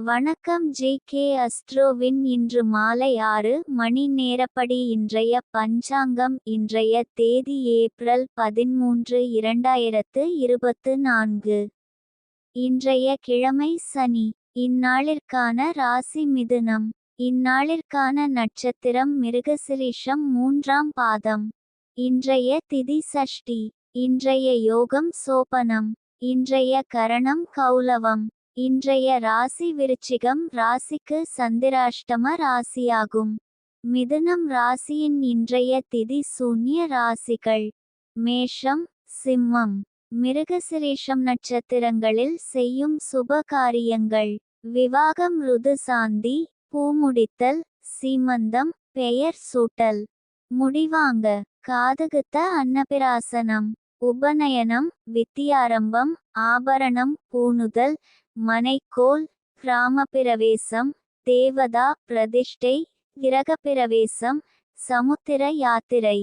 வணக்கம் ஜே.கே. அஸ்ட்ரோவின் இன்று மாலை 6 மணி நேரப்படி இன்றைய பஞ்சாங்கம். இன்றைய தேதி ஏப்ரல் 13, 2024. இன்றைய கிழமை சனி. இந்நாளிற்கான ராசி மிதுனம். இந்நாளிற்கான நட்சத்திரம் மிருகசிரீஷம் 3ஆம் பாதம். இன்றைய திதி சஷ்டி. இன்றைய யோகம் சோபனம். இன்றைய கரணம் கௌலவம். இன்றைய ராசி விருச்சிகம் ராசிக்கு சந்திராஷ்டம ராசியாகும். மிதுனம் ராசியின் இன்றைய திதி சூன்ய ராசிகள் மேஷம், சிம்மம். மிருகசிரீஷம் நட்சத்திரங்களில் செய்யும் சுப காரியங்கள்: விவாகம், ருதுசாந்தி, பூமுடித்தல், சீமந்தம், பெயர் சூட்டல், முடிவாங்க, காதுகுத்த, அன்னபிராசனம், உபநயனம், வித்தியாரம்பம், ஆபரணம் பூணுதல், மனைக்கோல், கிராமப்பிரவேசம், தேவதா பிரதிஷ்டை, கிரகப்பிரவேசம், சமுத்திர யாத்திரை.